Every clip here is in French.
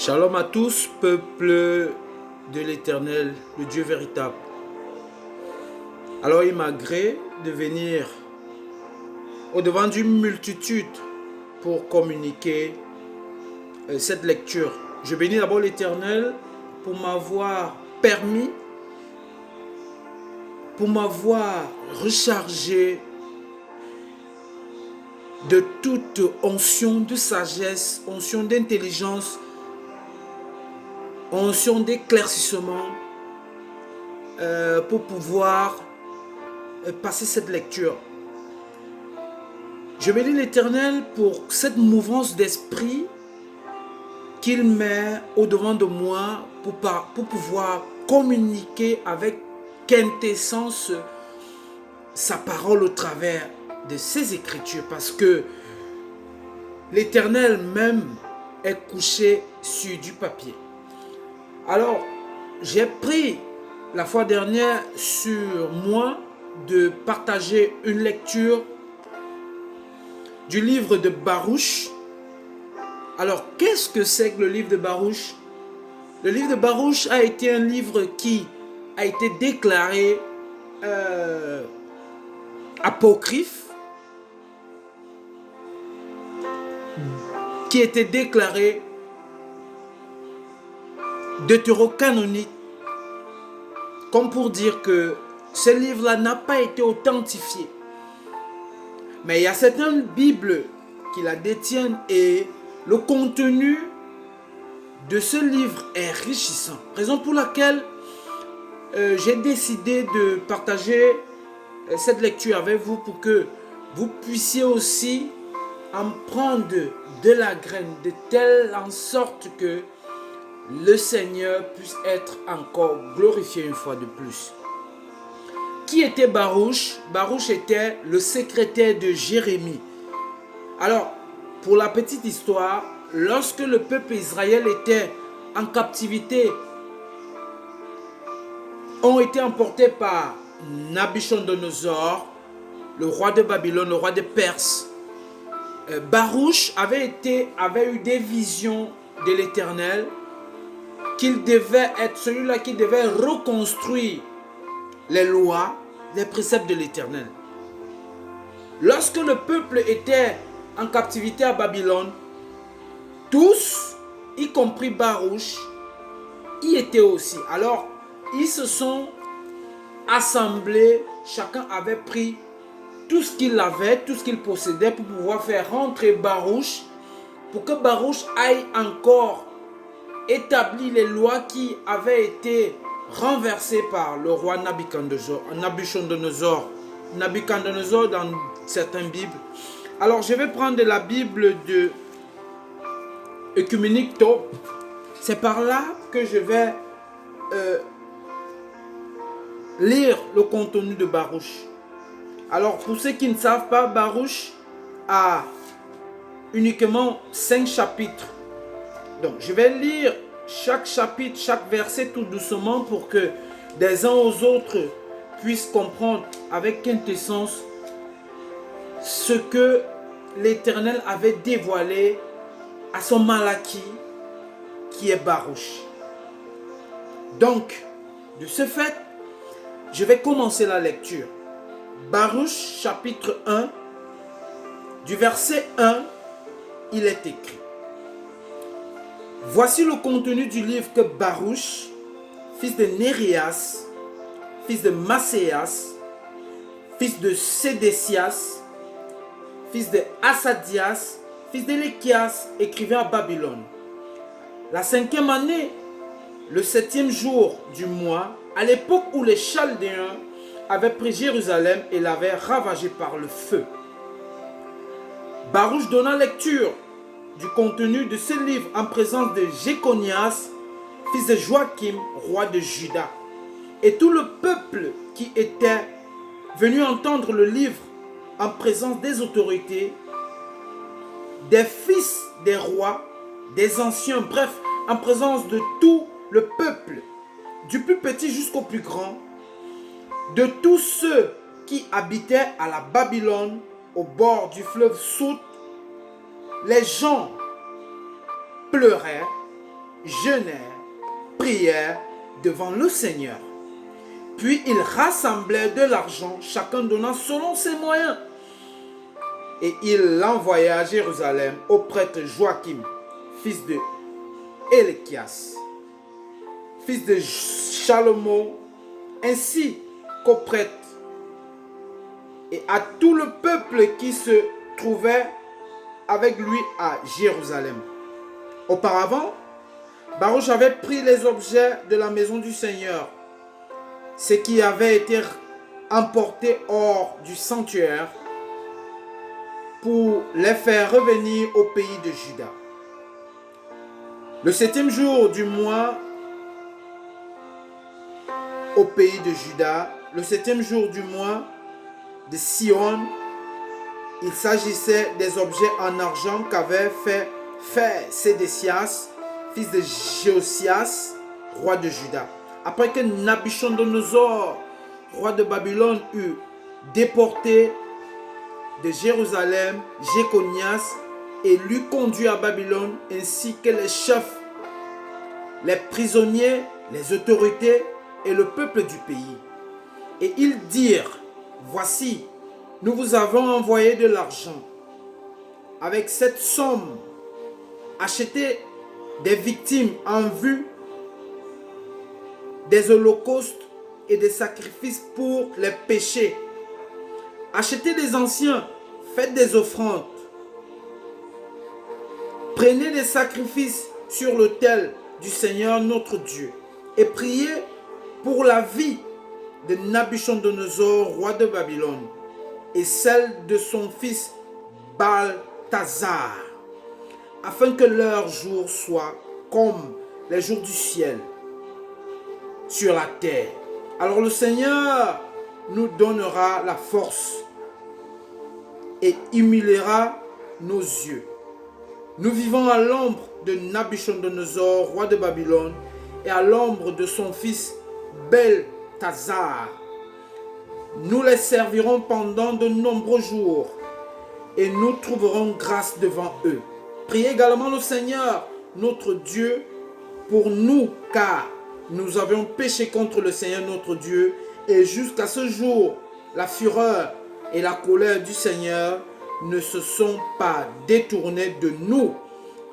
Shalom à tous, peuple de l'Éternel, le Dieu véritable. Alors il m'a agréé de venir au-devant d'une multitude pour communiquer cette lecture. Je bénis d'abord l'Éternel pour m'avoir permis, pour m'avoir rechargé de toute onction de sagesse, onction d'intelligence, onction d'éclaircissement pour pouvoir passer cette lecture. Je bénis l'Éternel pour cette mouvance d'esprit qu'il met au-devant de moi pour pouvoir communiquer avec quintessence sa parole au travers de ses écritures, parce que l'Éternel même est couché sur du papier. Alors, j'ai pris la fois dernière sur moi de partager une lecture du livre de Baruch. Alors, qu'est-ce que c'est que le livre de Baruch? Le livre de Baruch a été un livre qui a été déclaré apocryphe, qui a été déclaré deutérocanonique, comme pour dire que ce livre-là n'a pas été authentifié. Mais il y a certaines Bibles qui la détiennent et le contenu de ce livre est enrichissant. Raison pour laquelle j'ai décidé de partager cette lecture avec vous pour que vous puissiez aussi en prendre de la graine, de telle en sorte que le Seigneur puisse être encore glorifié une fois de plus. Qui était Baruch? Baruch était le secrétaire de Jérémie. Alors, pour la petite histoire, lorsque le peuple Israël était en captivité, ont été emportés par Nabuchodonosor, le roi de Babylone, le roi de Perse. Baruch avait eu des visions de l'Éternel, qu'il devait être celui-là qui devait reconstruire les lois, les préceptes de l'Éternel. Lorsque le peuple était en captivité à Babylone, tous, y compris Baruch, y étaient aussi. Alors, ils se sont assemblés, chacun avait pris tout ce qu'il avait, tout ce qu'il possédait pour pouvoir faire rentrer Baruch, pour que Baruch aille encore établir les lois qui avaient été renversées par le roi Nabuchodonosor dans certaines Bibles. Alors je vais prendre la Bible de Œcuménique Top. C'est par là que je vais lire le contenu de Baruch. Alors pour ceux qui ne savent pas, Baruch a uniquement 5 chapitres. Donc je vais lire chaque chapitre, chaque verset tout doucement pour que des uns aux autres puissent comprendre avec quintessence ce que l'Éternel avait dévoilé à son Malaki qui est Baruch. Donc, de ce fait, je vais commencer la lecture. Baruch chapitre 1, du verset 1, il est écrit: Voici le contenu du livre que Baruch, fils de Nérias, fils de Masséas, fils de Sédécias, fils de Assadias, fils d'Éléchias, écrivait à Babylone. La 5e année, le 7e jour du mois, à l'époque où les Chaldéens avaient pris Jérusalem et l'avaient ravagé par le feu. Baruch donna lecture du contenu de ce livre en présence de Jéconias, fils de Joachim, roi de Juda, et tout le peuple qui était venu entendre le livre en présence des autorités, des fils des rois, des anciens, bref, en présence de tout le peuple, du plus petit jusqu'au plus grand, de tous ceux qui habitaient à la Babylone, au bord du fleuve Sout. Les gens pleuraient jeûnèrent, prièrent devant le Seigneur. Puis ils rassemblèrent de l'argent, chacun donnant selon ses moyens. Et ils l'envoyèrent à Jérusalem au prêtre Joachim, fils de Éléchias, fils de Salomon, ainsi qu'au prêtre et à tout le peuple qui se trouvait avec lui à Jérusalem. Auparavant, Baruch avait pris les objets de la maison du Seigneur, ce qui avait été emporté hors du sanctuaire, pour les faire revenir au pays de Juda. Le 7e jour du mois, au pays de Juda, le 7e jour du mois de Sion, il s'agissait des objets en argent qu'avait fait faire Sédécias, fils de Josias, roi de Juda. Après que Nabuchodonosor, roi de Babylone, eut déporté de Jérusalem Jéconias et l'eut conduit à Babylone, ainsi que les chefs, les prisonniers, les autorités et le peuple du pays. Et ils dirent, voici, nous vous avons envoyé de l'argent. Avec cette somme, achetez des victimes en vue des holocaustes et des sacrifices pour les péchés. Achetez des anciens, faites des offrandes. Prenez des sacrifices sur l'autel du Seigneur notre Dieu et priez pour la vie de Nabuchodonosor, roi de Babylone, et celle de son fils Balthazar, afin que leurs jours soient comme les jours du ciel sur la terre. Alors le Seigneur nous donnera la force et humiliera nos yeux. Nous vivons à l'ombre de Nabuchodonosor, roi de Babylone, et à l'ombre de son fils Belthazar. Nous les servirons pendant de nombreux jours et nous trouverons grâce devant eux. Priez également le Seigneur, notre Dieu, pour nous, car nous avions péché contre le Seigneur notre Dieu, et jusqu'à ce jour, la fureur et la colère du Seigneur ne se sont pas détournés de nous,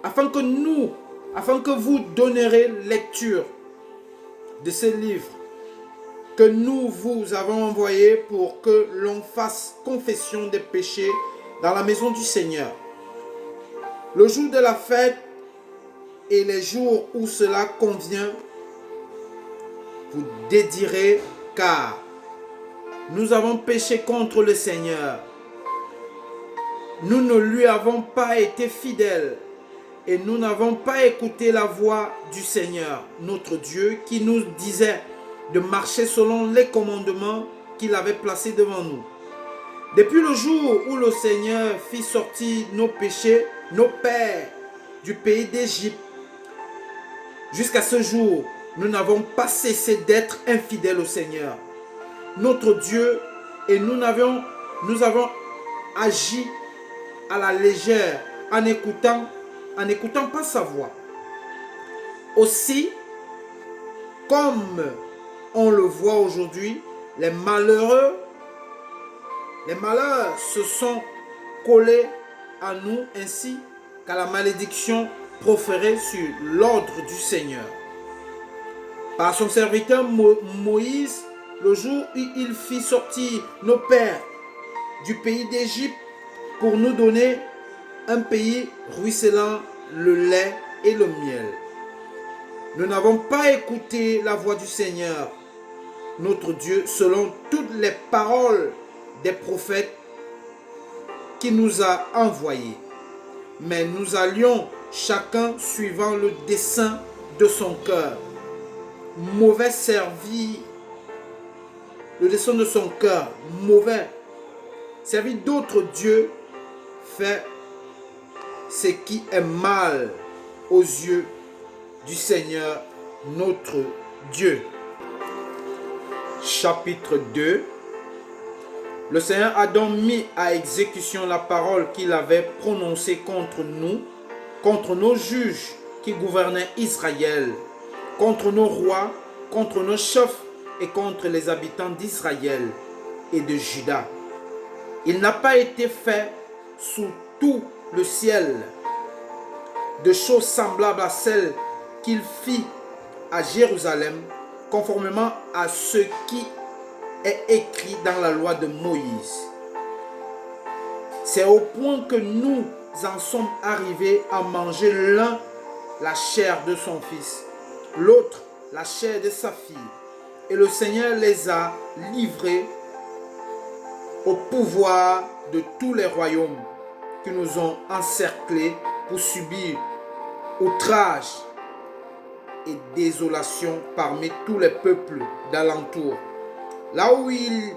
afin que vous donnerez lecture de ces livres que nous vous avons envoyés pour que l'on fasse confession des péchés dans la maison du Seigneur. Le jour de la fête et les jours où cela convient, vous dédirez, car nous avons péché contre le Seigneur. Nous ne lui avons pas été fidèles et nous n'avons pas écouté la voix du Seigneur, notre Dieu, qui nous disait de marcher selon les commandements qu'il avait placés devant nous. Depuis le jour où le Seigneur fit sortir nos péchés, nos pères, du pays d'Égypte, jusqu'à ce jour, nous n'avons pas cessé d'être infidèles au Seigneur, notre Dieu, et nous avons agi à la légère en n'écoutant pas sa voix. Aussi, comme on le voit aujourd'hui, les malheurs se sont collés à nous ainsi qu'à la malédiction proférée sur l'ordre du Seigneur par son serviteur Moïse, le jour où il fit sortir nos pères du pays d'Égypte pour nous donner un pays ruisselant le lait et le miel. Nous n'avons pas écouté la voix du Seigneur, notre Dieu, selon toutes les paroles des prophètes qui nous a envoyés. Mais nous allions chacun suivant le dessein de son cœur. Mauvais servir le dessein de son cœur, mauvais. Servir d'autres dieux fait ce qui est mal aux yeux du Seigneur notre Dieu. Chapitre 2. Le Seigneur a donc mis à exécution la parole qu'il avait prononcée contre nous, contre nos juges, qui gouvernaient Israël, contre nos rois, contre nos chefs et contre les habitants d'Israël et de Juda. Il n'a pas été fait sous tout le ciel de choses semblables à celles qu'il fit à Jérusalem, conformément à ce qui est écrit dans la loi de Moïse. C'est au point que nous en sommes arrivés à manger l'un la chair de son fils, l'autre la chair de sa fille. Et le Seigneur les a livrés au pouvoir de tous les royaumes qui nous ont encerclés pour subir outrage et désolation parmi tous les peuples d'alentour. Là où il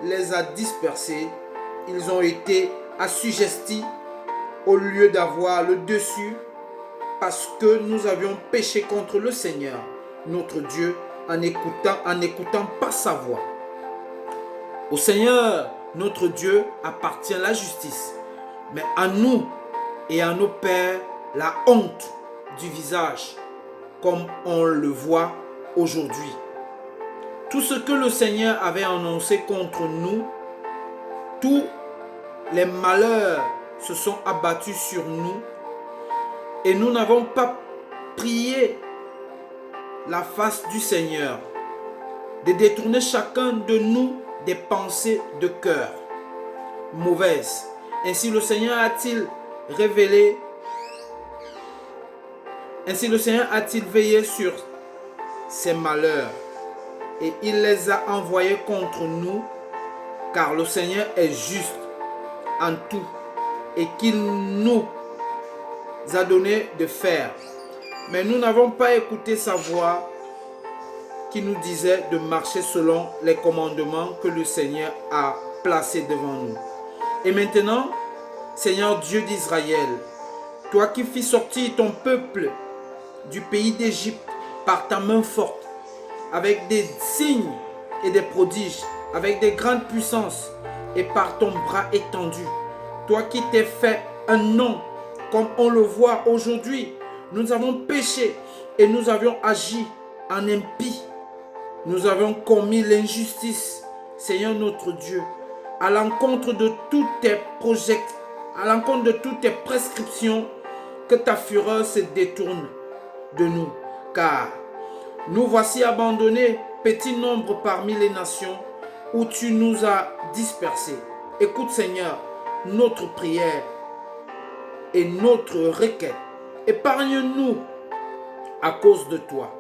les a dispersés, ils ont été assujettis au lieu d'avoir le dessus, parce que nous avions péché contre le Seigneur, notre Dieu, en n'écoutant pas sa voix. Au Seigneur, notre Dieu, appartient la justice, mais à nous et à nos pères, la honte du visage, comme on le voit aujourd'hui. Tout ce que le Seigneur avait annoncé contre nous, tous les malheurs se sont abattus sur nous et nous n'avons pas prié la face du Seigneur de détourner chacun de nous des pensées de cœur mauvaises. Ainsi le Seigneur a-t-il veillé sur ces malheurs et il les a envoyés contre nous, car le Seigneur est juste en tout et qu'il nous a donné de faire. Mais nous n'avons pas écouté sa voix qui nous disait de marcher selon les commandements que le Seigneur a placés devant nous. Et maintenant, Seigneur Dieu d'Israël, toi qui fis sortir ton peuple du pays d'Égypte par ta main forte, avec des signes et des prodiges, avec des grandes puissances et par ton bras étendu, toi qui t'es fait un nom comme on le voit aujourd'hui, nous avons péché et nous avions agi en impie. Nous avons commis l'injustice, Seigneur notre Dieu, à l'encontre de toutes tes projets, à l'encontre de toutes tes prescriptions, que ta fureur se détourne de nous. Car nous voici abandonnés, petit nombre parmi les nations où tu nous as dispersés. Écoute Seigneur, notre prière et notre requête. Épargne-nous à cause de toi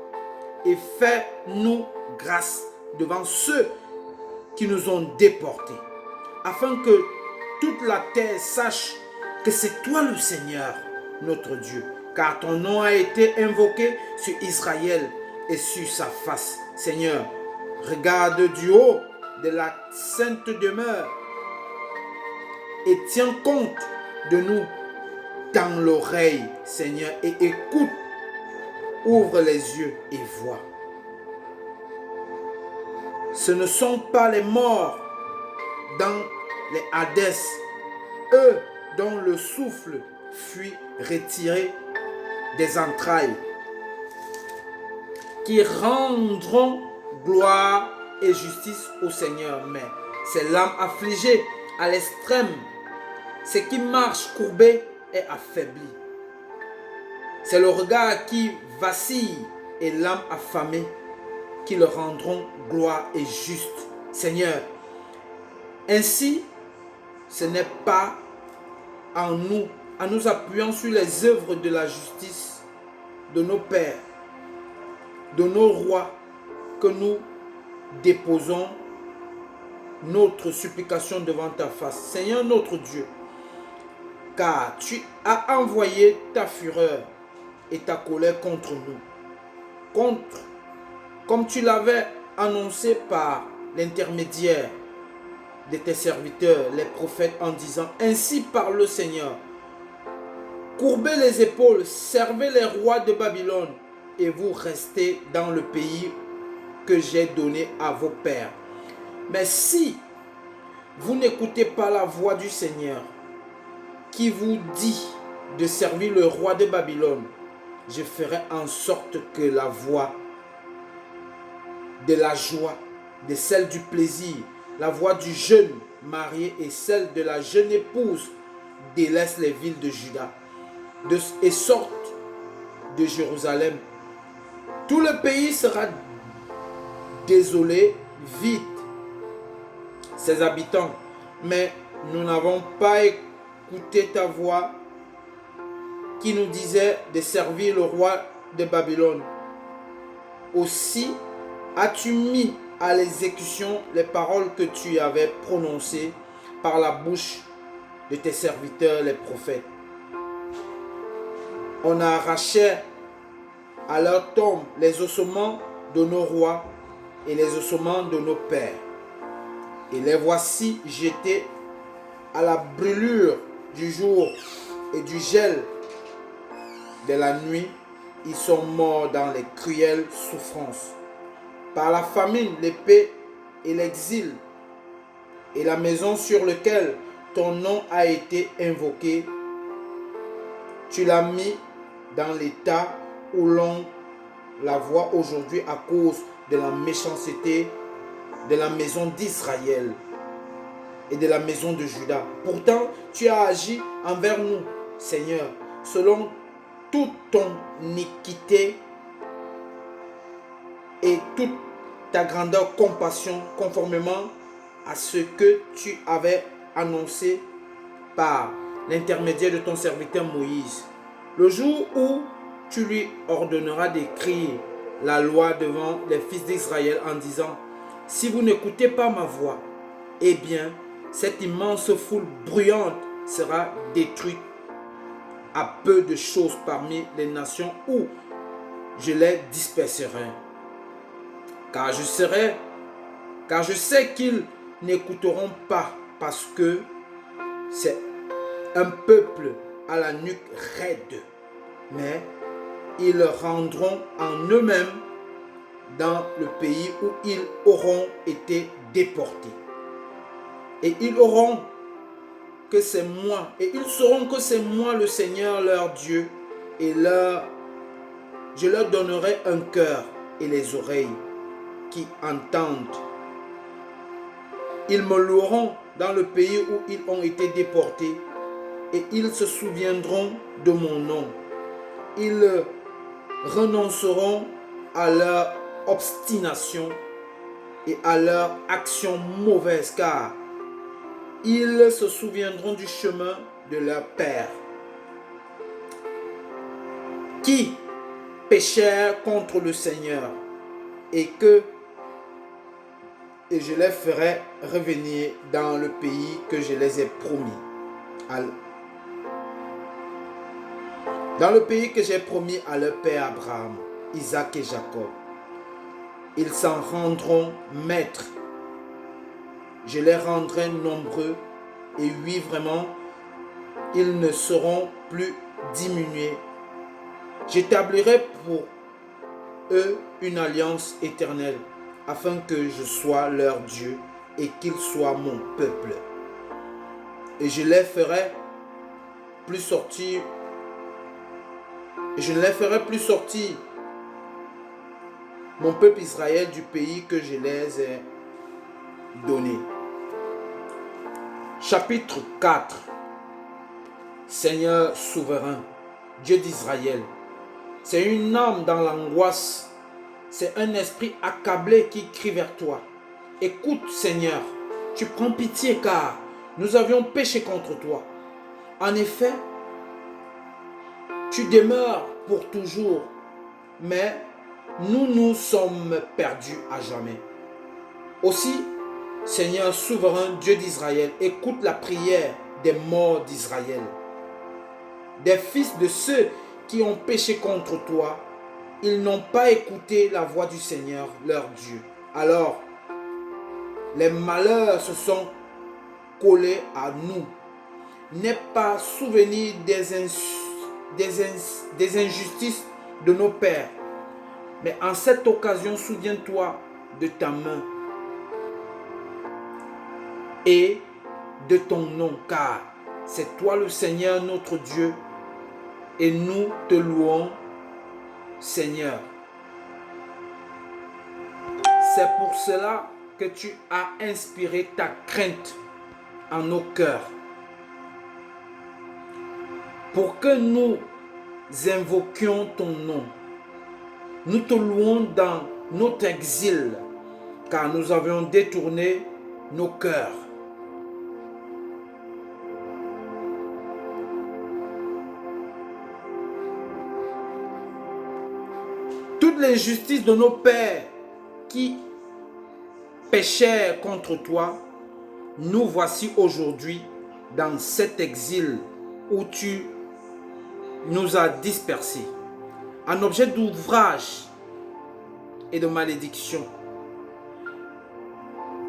et fais-nous grâce devant ceux qui nous ont déportés, afin que toute la terre sache que c'est toi le Seigneur, notre Dieu, car ton nom a été invoqué sur Israël et sur sa face. Seigneur, regarde du haut de la sainte demeure et tiens compte de nous dans l'oreille, Seigneur, et écoute. Ouvre les yeux et vois. Ce ne sont pas les morts dans les Hadès, eux dont le souffle fut retiré des entrailles, qui rendront gloire et justice au Seigneur. Mais c'est l'âme affligée à l'extrême, ce qui marche courbé et affaibli. C'est le regard qui vacille et l'âme affamée qui le rendront gloire et juste. Seigneur, ainsi, ce n'est pas en nous appuyant sur les œuvres de la justice de nos pères, de nos rois, que nous déposons notre supplication devant ta face. Seigneur notre Dieu, car tu as envoyé ta fureur et ta colère contre nous, comme tu l'avais annoncé par l'intermédiaire de tes serviteurs, les prophètes, en disant: ainsi parle le Seigneur, courbez les épaules, servez les rois de Babylone, et vous restez dans le pays que j'ai donné à vos pères. Mais si vous n'écoutez pas la voix du Seigneur, qui vous dit de servir le roi de Babylone, je ferai en sorte que la voix de la joie, de celle du plaisir, la voix du jeune marié et celle de la jeune épouse délaissent les villes de Juda et sortent de Jérusalem. Tout le pays sera désolé, vide, ses habitants. Mais nous n'avons pas écouté ta voix qui nous disait de servir le roi de Babylone. Aussi as-tu mis à l'exécution les paroles que tu avais prononcées par la bouche de tes serviteurs les prophètes. On a arraché à leur tombe les ossements de nos rois et les ossements de nos pères. Et les voici jetés à la brûlure du jour et du gel de la nuit. Ils sont morts dans les cruelles souffrances. Par la famine, l'épée et l'exil, et la maison sur laquelle ton nom a été invoqué, tu l'as mis dans l'état où l'on la voit aujourd'hui à cause de la méchanceté de la maison d'Israël et de la maison de Juda. Pourtant, tu as agi envers nous, Seigneur, selon toute ton iniquité et toute ta grandeur compassion, conformément à ce que tu avais annoncé par l'intermédiaire de ton serviteur Moïse. Le jour où tu lui ordonneras d'écrire la loi devant les fils d'Israël en disant: si vous n'écoutez pas ma voix, eh bien, cette immense foule bruyante sera détruite à peu de choses parmi les nations où je les disperserai. Car je sais qu'ils n'écouteront pas, parce que c'est un peuple à la nuque raide, mais ils rendront en eux-mêmes dans le pays où ils auront été déportés. Et ils auront que c'est moi, et ils sauront que c'est moi le Seigneur leur Dieu, et je leur donnerai un cœur et les oreilles qui entendent. Ils me loueront dans le pays où ils ont été déportés, et ils se souviendront de mon nom. Ils renonceront à leur obstination et à leur action mauvaise, car ils se souviendront du chemin de leur père, qui péchèrent contre le Seigneur, et je les ferai revenir dans le pays que je les ai promis. Dans le pays que j'ai promis à leur père Abraham, Isaac et Jacob. Ils s'en rendront maîtres. Je les rendrai nombreux, et oui, vraiment, ils ne seront plus diminués. J'établirai pour eux une alliance éternelle, afin que je sois leur Dieu et qu'ils soient mon peuple. Et je les ferai plus sortir. Et je ne les ferai plus sortir, mon peuple Israël, du pays que je les ai donné. Chapitre 4. Seigneur souverain, Dieu d'Israël, c'est une âme dans l'angoisse, c'est un esprit accablé qui crie vers toi. Écoute, Seigneur, tu prends pitié, car nous avions péché contre toi. En effet, tu demeures pour toujours, mais nous sommes perdus à jamais. Aussi, Seigneur souverain, Dieu d'Israël, écoute la prière des morts d'Israël, des fils de ceux qui ont péché contre toi. Ils n'ont pas écouté la voix du Seigneur, leur Dieu. Alors, les malheurs se sont collés à nous. N'aie pas souvenir des injustices de nos pères, mais en cette occasion, souviens-toi de ta main et de ton nom, car c'est toi le Seigneur notre Dieu, et nous te louons Seigneur. C'est pour cela que tu as inspiré ta crainte en nos cœurs. Pour que nous invoquions ton nom. Nous te louons dans notre exil, car nous avions détourné nos cœurs. Toutes les justices de nos pères qui péchèrent contre toi, nous voici aujourd'hui dans cet exil où tu nous as dispersés, en objet d'ouvrage et de malédiction,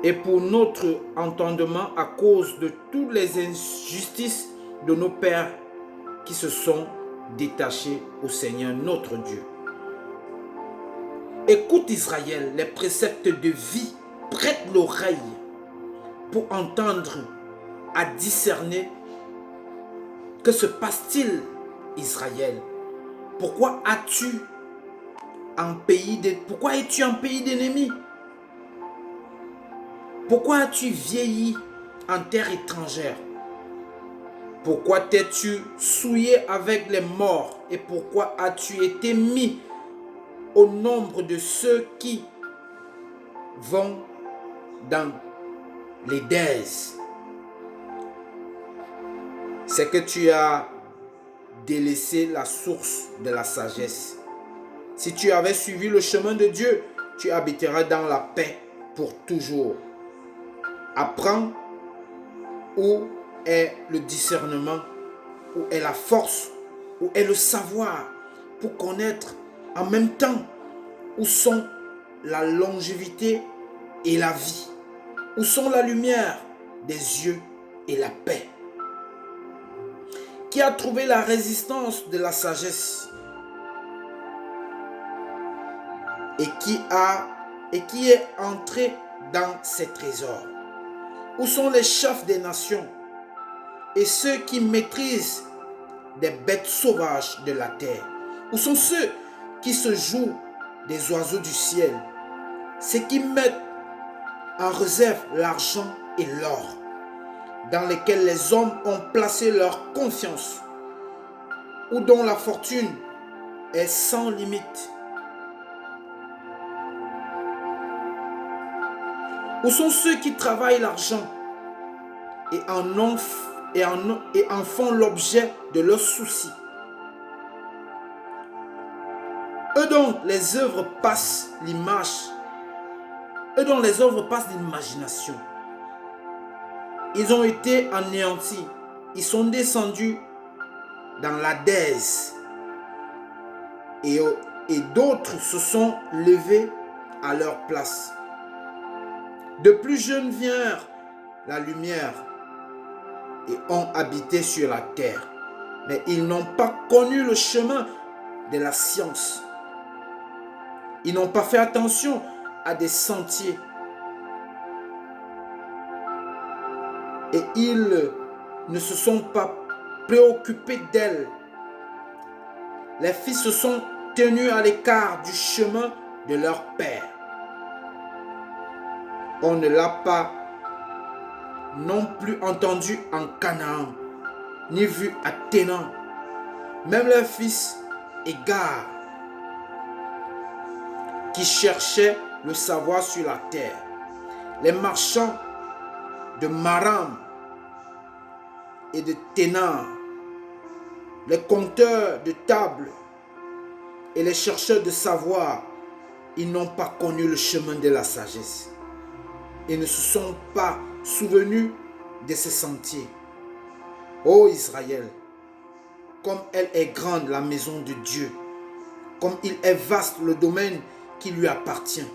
et pour notre entendement à cause de toutes les injustices de nos pères qui se sont détachés au Seigneur notre Dieu. Écoute Israël, les préceptes de vie, prête l'oreille pour entendre, à discerner. Que se passe-t-il, Israël? Pourquoi es-tu en pays d'ennemis? Pourquoi as-tu vieilli en terre étrangère? Pourquoi t'es-tu souillé avec les morts? Et pourquoi as-tu été mis au nombre de ceux qui vont dans les déserts? C'est que tu as délaissé la source de la sagesse. Si tu avais suivi le chemin de Dieu, tu habiteras dans la paix pour toujours. Apprends où est le discernement, où est la force, où est le savoir pour connaître en même temps où sont la longévité et la vie, où sont la lumière des yeux et la paix. Qui a trouvé la résistance de la sagesse et qui est entré dans ses trésors? Où sont les chefs des nations et ceux qui maîtrisent des bêtes sauvages de la terre? Où sont ceux qui se jouent des oiseaux du ciel, ceux qui mettent en réserve l'argent et l'or, dans lesquels les hommes ont placé leur confiance, ou dont la fortune est sans limite? Où sont ceux qui travaillent l'argent et en font l'objet de leurs soucis? Eux dont les œuvres passent l'imagination. Ils ont été anéantis. Ils sont descendus dans l'Hadès. Et d'autres se sont levés à leur place. De plus jeunes vinrent la lumière et ont habité sur la terre. Mais ils n'ont pas connu le chemin de la science. Ils n'ont pas fait attention à des sentiers. Et ils ne se sont pas préoccupés d'elle. Les fils se sont tenus à l'écart du chemin de leur père. On ne l'a pas non plus entendu en Canaan, ni vu à Ténan. Même leurs fils égarent, qui cherchaient le savoir sur la terre. Les marchands de Maram et de Ténan, les compteurs de tables et les chercheurs de savoir, ils n'ont pas connu le chemin de la sagesse. Ils ne se sont pas souvenus de ces sentiers. Ô Israël, comme elle est grande la maison de Dieu, comme il est vaste le domaine qui lui appartient.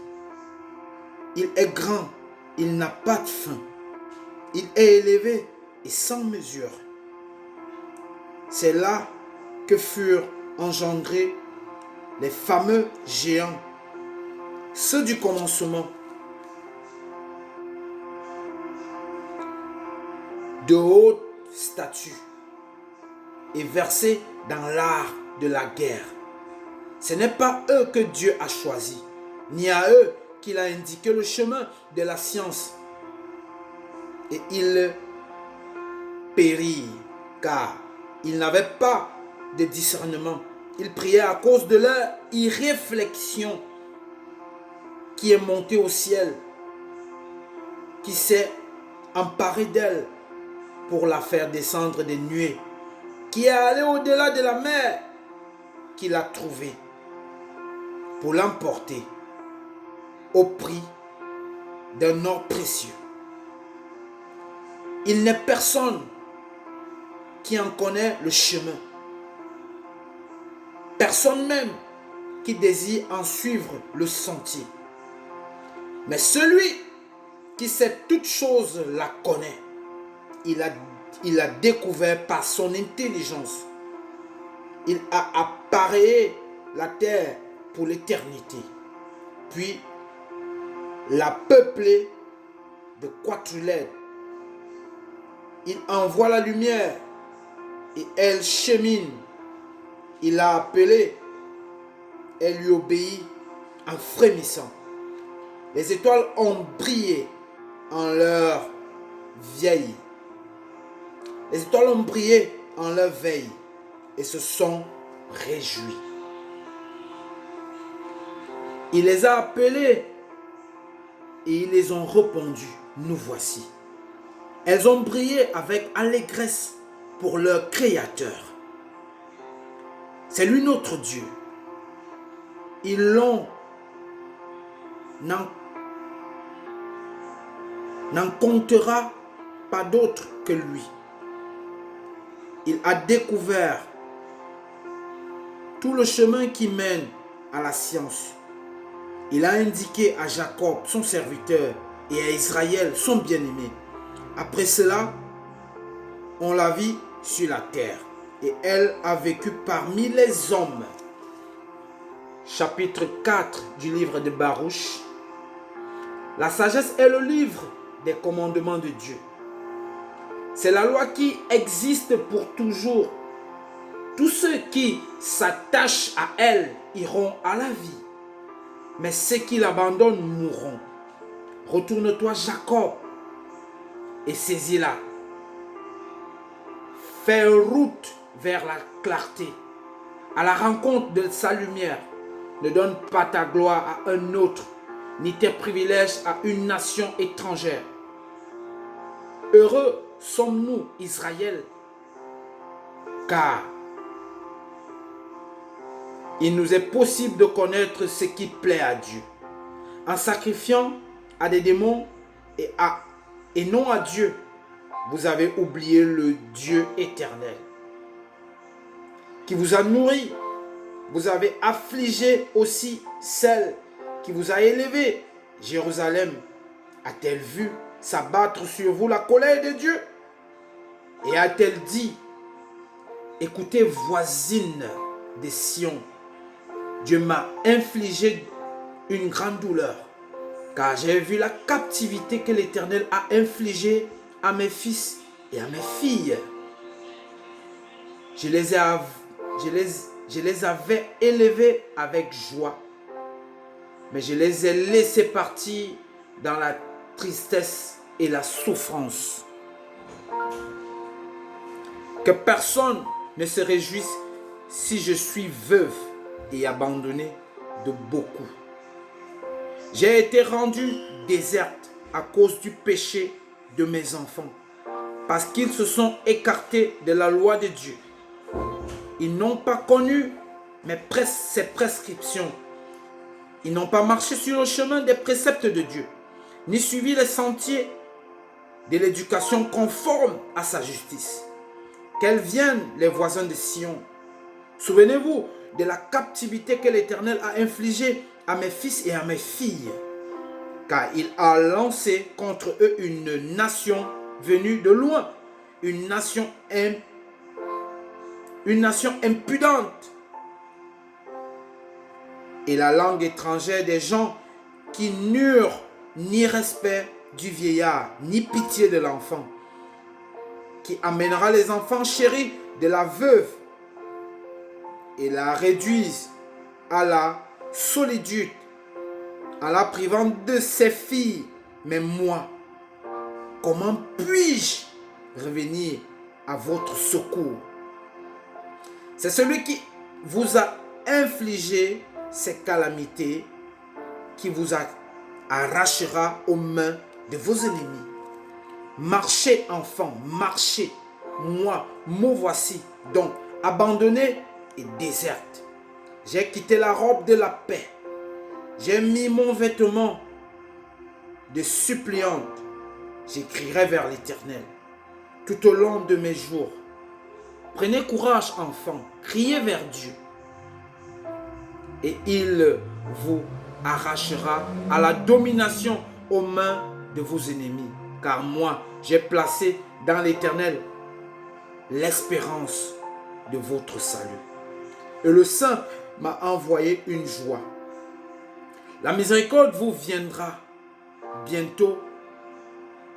Il est grand, il n'a pas de fin. Il est élevé et sans mesure. C'est là que furent engendrés les fameux géants, ceux du commencement, de haute stature et versés dans l'art de la guerre. Ce n'est pas eux que Dieu a choisis, ni à eux qu'il a indiqué le chemin de la science. Et ils périrent, car ils n'avaient pas de discernement. Ils priaient à cause de leur irréflexion qui est montée au ciel, qui s'est emparée d'elle pour la faire descendre des nuées, qui est allée au-delà de la mer, qui l'a trouvée pour l'emporter au prix d'un or précieux. Il n'est personne qui en connaît le chemin. Personne même qui désire en suivre le sentier. Mais celui qui sait toute chose la connaît. Il a découvert par son intelligence. Il a appareillé la terre pour l'éternité. Puis l'a peuplée de quadrilètres. Il envoie la lumière et elle chemine. Il l'a appelée, elle lui obéit en frémissant. Les étoiles ont brillé en leur veille. Les étoiles ont brillé en leur veille et se sont réjouis. Il les a appelées et ils les ont répondu, nous voici. Elles ont brillé avec allégresse pour leur Créateur. C'est lui notre Dieu. Ils l'ont n'en comptera pas d'autre que lui. Il a découvert tout le chemin qui mène à la science. Il a indiqué à Jacob, son serviteur, et à Israël, son bien-aimé. Après cela, on la vit sur la terre, et elle a vécu parmi les hommes. Chapitre 4 du livre de Baruch. La sagesse est le livre des commandements de Dieu. C'est la loi qui existe pour toujours. Tous ceux qui s'attachent à elle iront à la vie, mais ceux qui l'abandonnent mourront. Retourne-toi, Jacob, et saisis-la. Fais route vers la clarté, à la rencontre de sa lumière. Ne donne pas ta gloire à un autre, ni tes privilèges à une nation étrangère. Heureux sommes-nous, Israël, car il nous est possible de connaître ce qui plaît à Dieu. En sacrifiant à des démons et non à Dieu, vous avez oublié le Dieu éternel qui vous a nourri. Vous avez affligé aussi celle qui vous a élevé. Jérusalem a-t-elle vu s'abattre sur vous la colère de Dieu? Et a-t-elle dit, écoutez, voisine de Sion, Dieu m'a infligé une grande douleur, car j'ai vu la captivité que l'Éternel a infligée à mes fils et à mes filles. Je les avais élevés avec joie, mais je les ai laissés partir dans la tristesse et la souffrance. Que personne ne se réjouisse si je suis veuve et abandonnée de beaucoup. J'ai été rendue déserte à cause du péché de mes enfants, parce qu'ils se sont écartés de la loi de Dieu. Ils n'ont pas connu ses prescriptions. Ils n'ont pas marché sur le chemin des préceptes de Dieu, ni suivi les sentiers de l'éducation conforme à sa justice. Qu'elles viennent, les voisins de Sion. Souvenez-vous de la captivité que l'Éternel a infligée à mes fils et à mes filles, car il a lancé contre eux une nation venue de loin, une nation impudente, et la langue étrangère des gens qui n'eurent ni respect du vieillard, ni pitié de l'enfant, qui amènera les enfants chéris de la veuve et la réduisent à la solitude, en la privant de ses filles. Mais moi, comment puis-je revenir à votre secours? C'est celui qui vous a infligé ces calamités qui vous arrachera aux mains de vos ennemis. Marchez, enfants, marchez. Moi, me voici. Donc, abandonnée et déserte. J'ai quitté la robe de la paix. J'ai mis mon vêtement de suppliante. J'écrirai vers l'Éternel tout au long de mes jours. Prenez courage, enfants. Criez vers Dieu. Et il vous arrachera à la domination aux mains de vos ennemis. Car moi, j'ai placé dans l'Éternel l'espérance de votre salut. Et le Saint m'a envoyé une joie. La miséricorde vous viendra bientôt